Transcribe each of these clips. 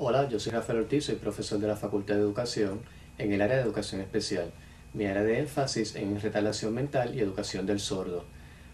Hola, yo soy Rafael Ortiz, soy profesor de la Facultad de Educación en el área de Educación Especial. Mi área de énfasis en retardación mental y educación del sordo.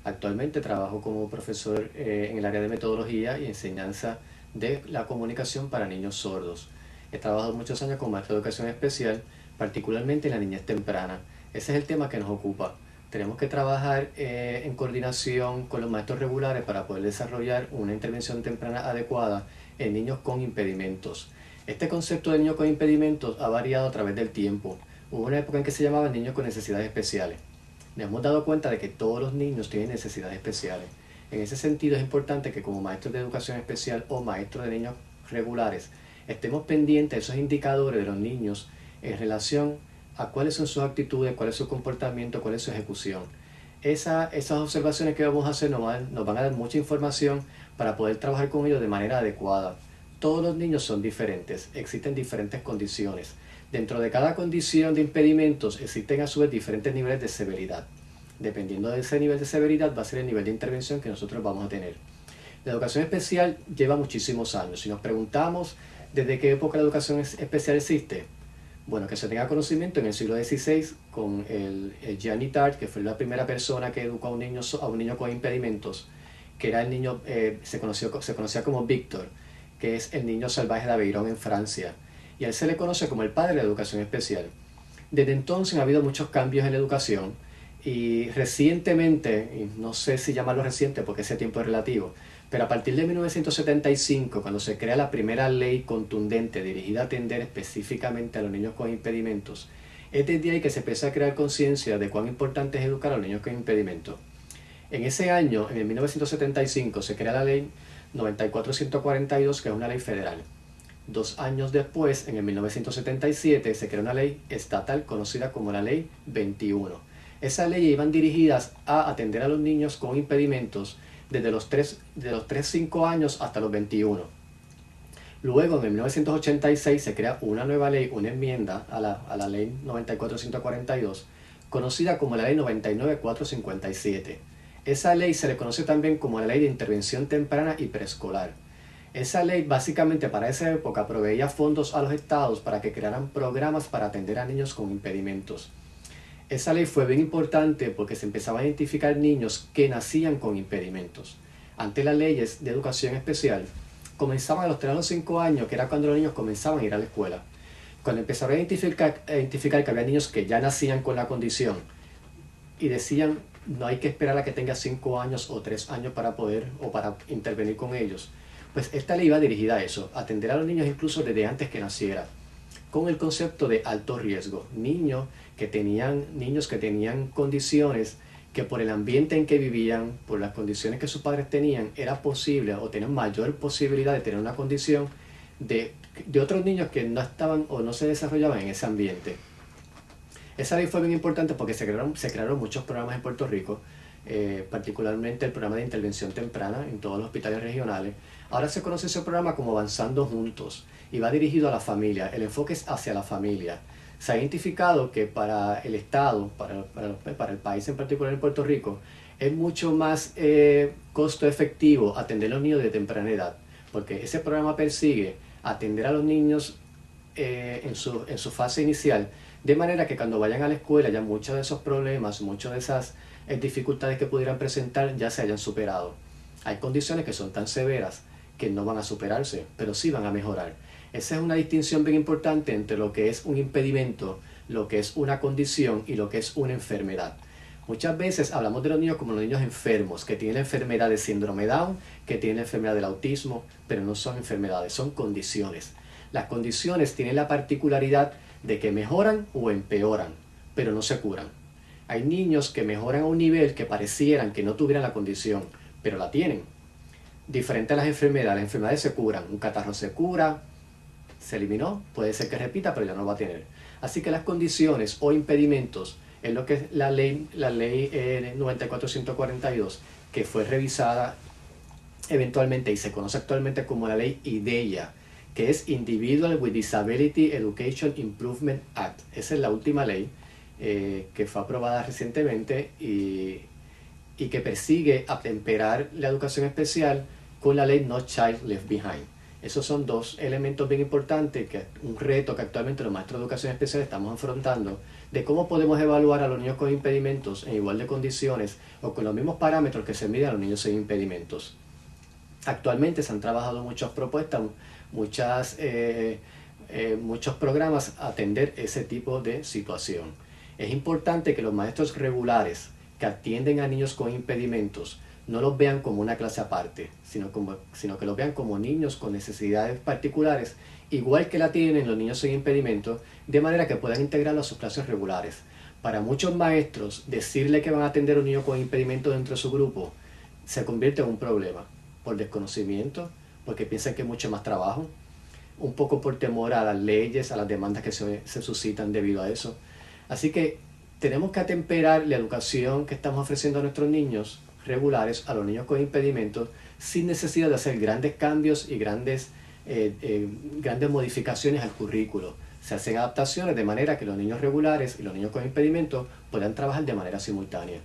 Actualmente trabajo como profesor en el área de metodología y enseñanza de la comunicación para niños sordos. He trabajado muchos años como maestro de educación especial, particularmente en la niñez temprana. Ese es el tema que nos ocupa. Tenemos que trabajar en coordinación con los maestros regulares para poder desarrollar una intervención temprana adecuada en niños con impedimentos. Este concepto de niños con impedimentos ha variado a través del tiempo. Hubo una época en que se llamaban niños con necesidades especiales. Nos hemos dado cuenta de que todos los niños tienen necesidades especiales. En ese sentido es importante que como maestros de educación especial o maestros de niños regulares estemos pendientes de esos indicadores de los niños en relación a cuáles son sus actitudes, cuál es su comportamiento, cuál es su ejecución. Esas observaciones que vamos a hacer nos van a dar mucha información para poder trabajar con ellos de manera adecuada. Todos los niños son diferentes, existen diferentes condiciones. Dentro de cada condición de impedimentos existen a su vez diferentes niveles de severidad. Dependiendo de ese nivel de severidad va a ser el nivel de intervención que nosotros vamos a tener. La educación especial lleva muchísimos años. Si nos preguntamos desde qué época la educación especial existe, bueno, que se tenga conocimiento en el siglo XVI con el Jean Itard, que fue la primera persona que educó a un niño con impedimentos, que era el niño, se conocía como Víctor, que es el niño salvaje de Aveyron en Francia. Y a él se le conoce como el padre de la educación especial. Desde entonces ha habido muchos cambios en la educación y recientemente, y no sé si llamarlo reciente porque ese tiempo es relativo, pero a partir de 1975, cuando se crea la primera ley contundente dirigida a atender específicamente a los niños con impedimentos, es desde ahí que se empieza a crear conciencia de cuán importante es educar a los niños con impedimentos. En ese año, en el 1975, se crea la ley 94-142, que es una ley federal. 2 años después, en el 1977, se crea una ley estatal conocida como la Ley 21. Esas leyes iban dirigidas a atender a los niños con impedimentos desde los 5 años hasta los 21. Luego, en el 1986, se crea una nueva ley, una enmienda a la Ley 94-142, conocida como la Ley 99-457. Esa ley se le conoce también como la Ley de Intervención Temprana y Preescolar. Esa ley básicamente para esa época proveía fondos a los estados para que crearan programas para atender a niños con impedimentos. Esa ley fue bien importante porque se empezaba a identificar niños que nacían con impedimentos. Ante las leyes de educación especial, comenzaban a los 3 a los 5 años, que era cuando los niños comenzaban a ir a la escuela. Cuando empezaron a identificar que había niños que ya nacían con la condición y decían, no hay que esperar a que tenga 5 años o 3 años para poder o para intervenir con ellos, pues esta ley iba dirigida a eso, a atender a los niños incluso desde antes que naciera, con el concepto de alto riesgo. Niños que tenían condiciones que por el ambiente en que vivían, por las condiciones que sus padres tenían, era posible o tenían mayor posibilidad de tener una condición de otros niños que no estaban o no se desarrollaban en ese ambiente. Esa ley fue bien importante porque se crearon muchos programas en Puerto Rico, particularmente el programa de intervención temprana en todos los hospitales regionales. Ahora se conoce ese programa como Avanzando Juntos y va dirigido a la familia. El enfoque es hacia la familia. Se ha identificado que para el Estado, para el país en particular en Puerto Rico, es mucho más costo efectivo atender a los niños de temprana edad, porque ese programa persigue atender a los niños en su fase inicial, de manera que cuando vayan a la escuela ya muchos de esos problemas, muchas de esas dificultades que pudieran presentar ya se hayan superado. Hay condiciones que son tan severas que no van a superarse, pero sí van a mejorar. Esa es una distinción bien importante entre lo que es un impedimento, lo que es una condición y lo que es una enfermedad. Muchas veces hablamos de los niños como los niños enfermos, que tienen la enfermedad de síndrome Down, que tienen la enfermedad del autismo, pero no son enfermedades, son condiciones. Las condiciones tienen la particularidad de que mejoran o empeoran, pero no se curan. Hay niños que mejoran a un nivel que parecieran que no tuvieran la condición, pero la tienen. Diferente a las enfermedades se curan. Un catarro se cura, se eliminó, puede ser que repita, pero ya no lo va a tener. Así que las condiciones o impedimentos es lo que es la ley 94-142, que fue revisada eventualmente y se conoce actualmente como la ley IDEA, que es Individual with Disability Education Improvement Act. Esa es la última ley que fue aprobada recientemente y que persigue atemperar la educación especial con la ley No Child Left Behind. Esos son dos elementos bien importantes, que un reto que actualmente los maestros de educación especial estamos afrontando, de cómo podemos evaluar a los niños con impedimentos en igual de condiciones o con los mismos parámetros que se miden a los niños sin impedimentos. Actualmente se han trabajado muchas propuestas, muchos programas a atender ese tipo de situación. Es importante que los maestros regulares que atienden a niños con impedimentos no los vean como una clase aparte, sino que los vean como niños con necesidades particulares, igual que la tienen los niños sin impedimentos, de manera que puedan integrarlos a sus clases regulares. Para muchos maestros, decirle que van a atender a un niño con impedimento dentro de su grupo se convierte en un problema, por desconocimiento, porque piensan que es mucho más trabajo, un poco por temor a las leyes, a las demandas que se suscitan debido a eso. Así que tenemos que atemperar la educación que estamos ofreciendo a nuestros niños regulares, a los niños con impedimentos, sin necesidad de hacer grandes cambios y grandes modificaciones al currículo. Se hacen adaptaciones de manera que los niños regulares y los niños con impedimentos puedan trabajar de manera simultánea.